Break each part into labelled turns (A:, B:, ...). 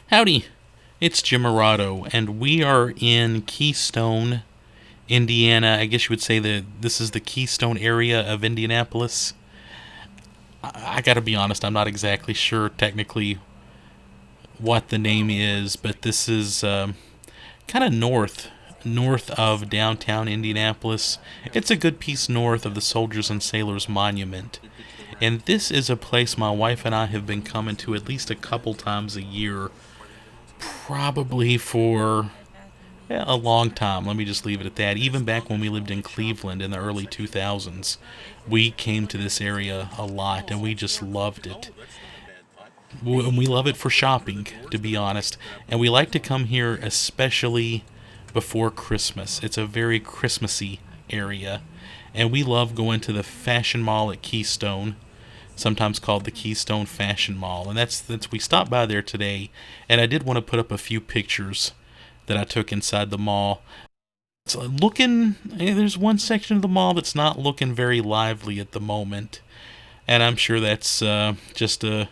A: Howdy, it's Jim Morado, and we are in Keystone, Indiana. I guess you would say that this is the Keystone area of Indianapolis. I gotta be honest, I'm not exactly sure technically what the name is, but this is kind of north of downtown Indianapolis. It's a good piece north of the Soldiers and Sailors Monument. And this is a place my wife and I have been coming to at least a couple times a year, probably for a long time. Let me just leave it at that. Even back when we lived in Cleveland in the early 2000s, we came to this area a lot and we just loved it. And we love it for shopping, to be honest. And we like to come here especially before Christmas. It's a very Christmassy area. And we love going to the Fashion Mall at Keystone, sometimes called the Keystone Fashion Mall. And that's we stopped by there today, and I did want to put up a few pictures that I took inside the mall. It's looking, there's one section of the mall that's not looking very lively at the moment, and I'm sure that's just an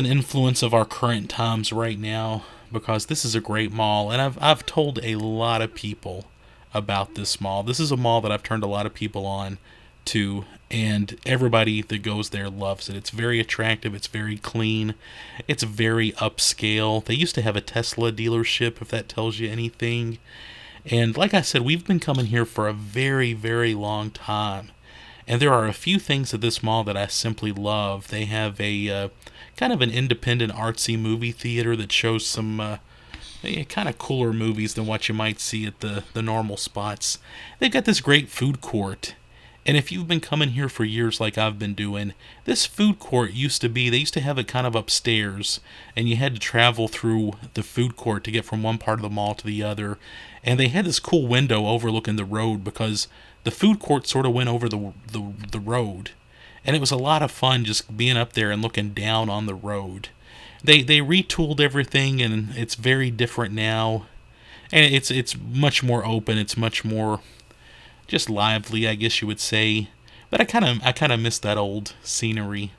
A: influence of our current times right now, because this is a great mall, and I've told a lot of people about this mall. This is a mall that I've turned a lot of people on to, and everybody that goes there loves it. It's very attractive, it's very clean, it's very upscale. They used to have a Tesla dealership, if that tells you anything. And like I said, we've been coming here for a very, very long time. And there are a few things at this mall that I simply love. They have a kind of an independent artsy movie theater that shows some kind of cooler movies than what you might see at the normal spots. They've got this great food court. And if you've been coming here for years like I've been doing, this food court they used to have it kind of upstairs, and you had to travel through the food court to get from one part of the mall to the other. And they had this cool window overlooking the road because the food court sort of went over the road. And it was a lot of fun just being up there and looking down on the road. They retooled everything, and it's very different now. And it's much more open, it's much more just lively, I guess you would say. But I kind of miss that old scenery.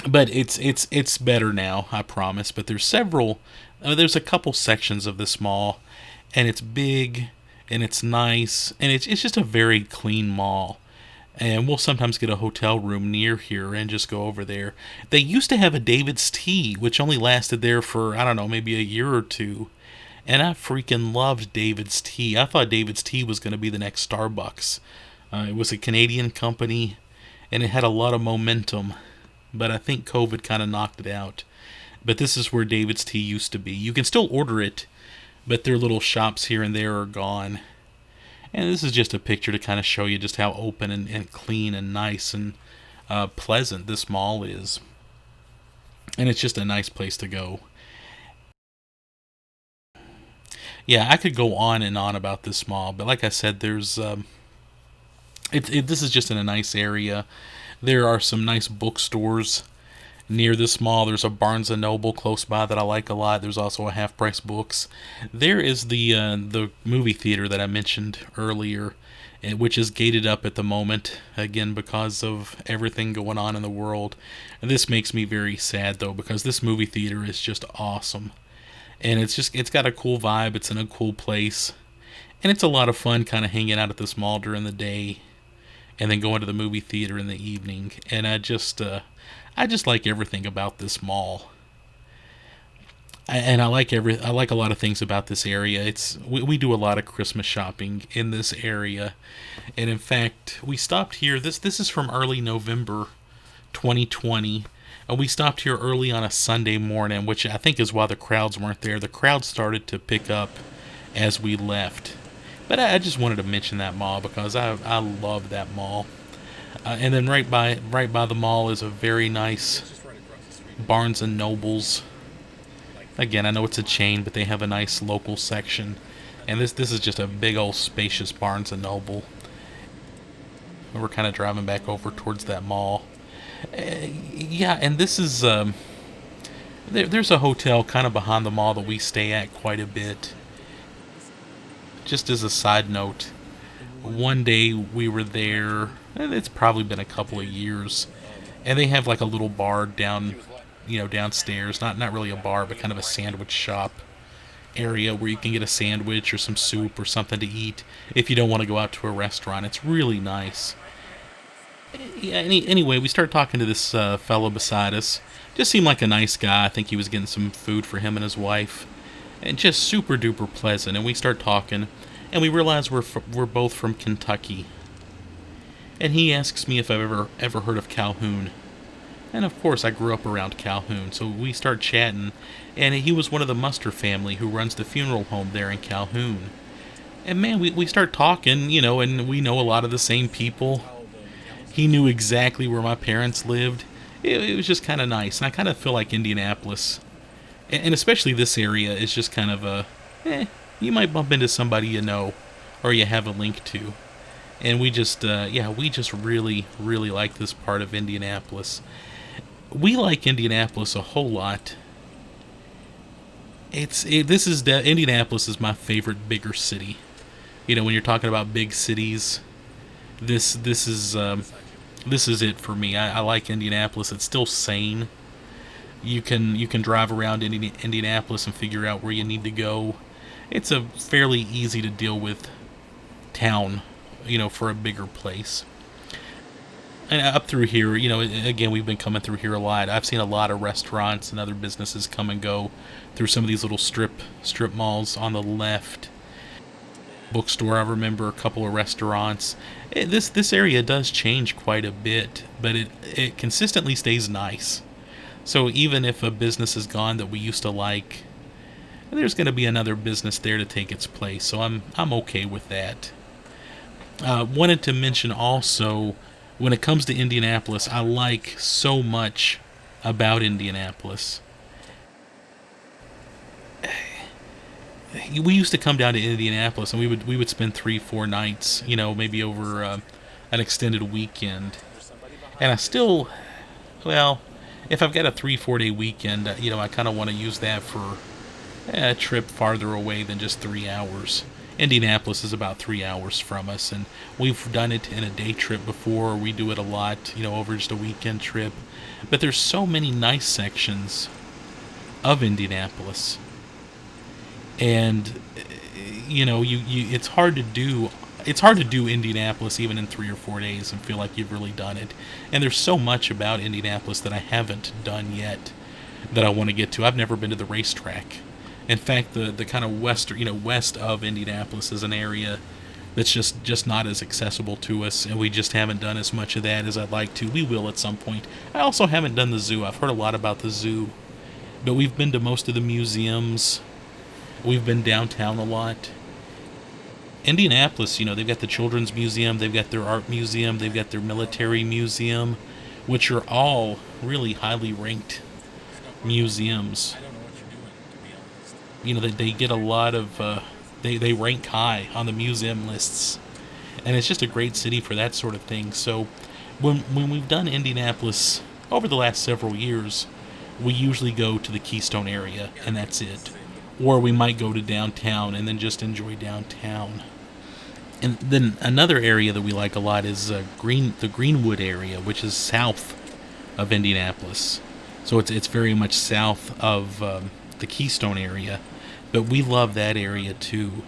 A: But it's better now, I promise. But there's a couple sections of this mall, and it's big, and it's nice, and it's just a very clean mall. And we'll sometimes get a hotel room near here and just go over there. They used to have a David's Tea, which only lasted there for, I don't know, maybe a year or two. And I freaking loved David's Tea. I thought David's Tea was going to be the next Starbucks. It was a Canadian company, and it had a lot of momentum. But I think COVID kind of knocked it out. But this is where David's Tea used to be. You can still order it, but their little shops here and there are gone. And this is just a picture to kind of show you just how open and clean and nice and pleasant this mall is. And it's just a nice place to go. Yeah, I could go on and on about this mall, but like I said, this is just in a nice area. There are some nice bookstores near this mall. There's a Barnes and Noble close by that I like a lot. There's also a Half Price Books. There is the movie theater that I mentioned earlier, which is gated up at the moment, again because of everything going on in the world. And this makes me very sad though, because this movie theater is just awesome. And it's got a cool vibe. It's in a cool place, and it's a lot of fun kind of hanging out at this mall during the day, and then going to the movie theater in the evening. And I just like everything about this mall. And I like a lot of things about this area. We do a lot of Christmas shopping in this area, and in fact, we stopped here. This is from early November, 2020. We stopped here early on a Sunday morning, which I think is why the crowds weren't there. The crowd started to pick up as we left. But I just wanted to mention that mall because I love that mall. And then right by the mall is a very nice Barnes and Nobles. Again, I know it's a chain, but they have a nice local section. And this is just a big old spacious Barnes and Noble. And we're kind of driving back over towards that mall. Yeah, and this is there's a hotel kind of behind the mall that we stay at quite a bit. Just as a side note, one day we were there, and it's probably been a couple of years, and they have like a little bar down downstairs. Not really a bar, but kind of a sandwich shop area where you can get a sandwich or some soup or something to eat if you don't want to go out to a restaurant. It's really nice. Yeah, anyway, we started talking to this fellow beside us. Just seemed like a nice guy. I think he was getting some food for him and his wife, and just super duper pleasant. And we start talking, and we realize we're both from Kentucky. And he asks me if I've ever heard of Calhoun. And of course, I grew up around Calhoun, so we start chatting. And he was one of the Muster family who runs the funeral home there in Calhoun. And man, we start talking, and we know a lot of the same people. He knew exactly where my parents lived. It was just kind of nice. And I kind of feel like Indianapolis, and especially this area, is just kind of you might bump into somebody you know, or you have a link to. And we just really, really like this part of Indianapolis. We like Indianapolis a whole lot. Indianapolis is my favorite bigger city. When you're talking about big cities, this is it for me. I like Indianapolis. It's still sane. You can drive around Indianapolis and figure out where you need to go. It's a fairly easy to deal with town, for a bigger place. And up through here, again, we've been coming through here a lot. I've seen a lot of restaurants and other businesses come and go through some of these little strip malls on the left. Bookstore, I remember a couple of restaurants. This area does change quite a bit, but it consistently stays nice. So even if a business is gone that we used to like, there's going to be another business there to take its place. So I'm okay with that. Wanted to mention also, when it comes to Indianapolis, I like so much about Indianapolis. We used to come down to Indianapolis, and we would spend 3-4 nights, maybe over an extended weekend. And I still, if I've got a 3-4 day weekend, I kind of want to use that for a trip farther away than just 3 hours. Indianapolis is about 3 hours from us, and we've done it in a day trip before. We do it a lot, over just a weekend trip. But there's so many nice sections of Indianapolis, and it's hard to do. It's hard to do Indianapolis even in 3 or 4 days and feel like you've really done it. And there's so much about Indianapolis that I haven't done yet that I want to get to. I've never been to the racetrack. In fact, the kind of west of Indianapolis is an area that's just not as accessible to us, and we just haven't done as much of that as I'd like to. We will at some point. I also haven't done the zoo. I've heard a lot about the zoo, but we've been to most of the museums. We've been downtown a lot. Indianapolis, they've got the Children's Museum, they've got their art museum, they've got their military museum, which are all really highly ranked museums. They get a lot of, they rank high on the museum lists, and it's just a great city for that sort of thing. So when we've done Indianapolis over the last several years, we usually go to the Keystone area, and that's it. Or we might go to downtown and then just enjoy downtown. And then another area that we like a lot is the Greenwood area, which is south of Indianapolis. So it's very much south of the Keystone area, but we love that area too.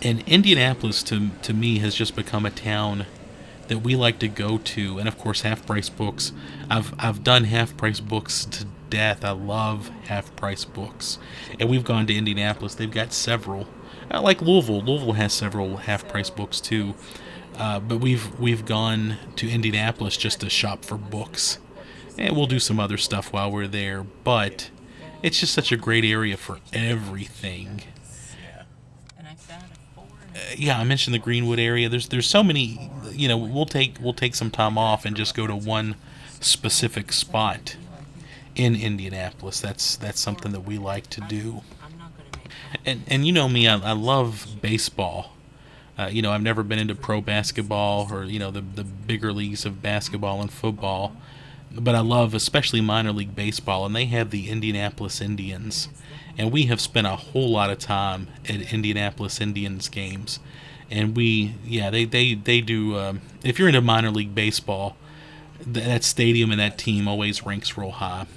A: And Indianapolis, to me, has just become a town that we like to go to. And of course, Half Price Books. I've done Half Price Books to death. I love Half Price Books, and we've gone to Indianapolis. They've got several, like Louisville. Louisville has several Half Price Books too. But we've gone to Indianapolis just to shop for books, and we'll do some other stuff while we're there. But it's just such a great area for everything. Yeah, I mentioned the Greenwood area. There's so many. We'll take some time off and just go to one specific spot in Indianapolis. That's something that we like to do. And you know me, I love baseball. I've never been into pro basketball or the bigger leagues of basketball and football, but I love especially minor league baseball, and they have the Indianapolis Indians, and we have spent a whole lot of time at Indianapolis Indians games, and they do. If you're into minor league baseball, that stadium and that team always ranks real high.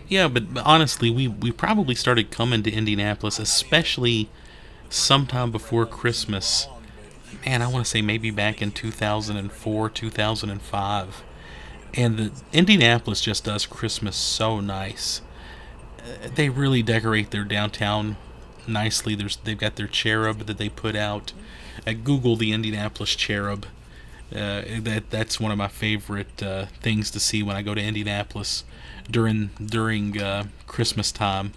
A: Yeah, but honestly, we probably started coming to Indianapolis, especially sometime before Christmas. Man, I want to say maybe back in 2004, 2005. And the Indianapolis just does Christmas so nice. They really decorate their downtown nicely. They've got their cherub that they put out. At Google the Indianapolis cherub. That's one of my favorite things to see when I go to Indianapolis during Christmas time.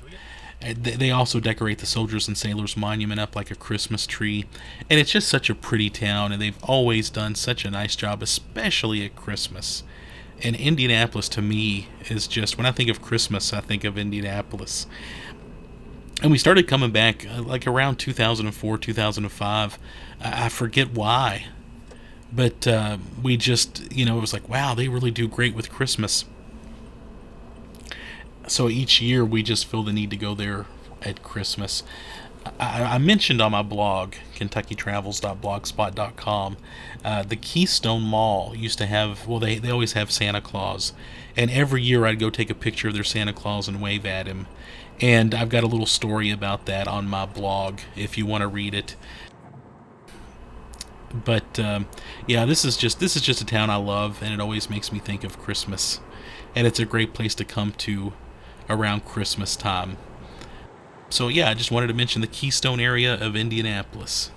A: They also decorate the Soldiers and Sailors Monument up like a Christmas tree, and it's just such a pretty town. And they've always done such a nice job, especially at Christmas. And Indianapolis to me is just, when I think of Christmas, I think of Indianapolis. And we started coming back like around 2004, 2005. I forget why, but we just, it was like, wow, they really do great with Christmas. So each year we just feel the need to go there at Christmas. I mentioned on my blog, kentuckytravels.blogspot.com, the Keystone Mall used to have, well, they always have Santa Claus. And every year I'd go take a picture of their Santa Claus and wave at him. And I've got a little story about that on my blog if you want to read it. But yeah, this is just a town I love, and it always makes me think of Christmas. And it's a great place to come to around Christmas time. So yeah, I just wanted to mention the Keystone area of Indianapolis.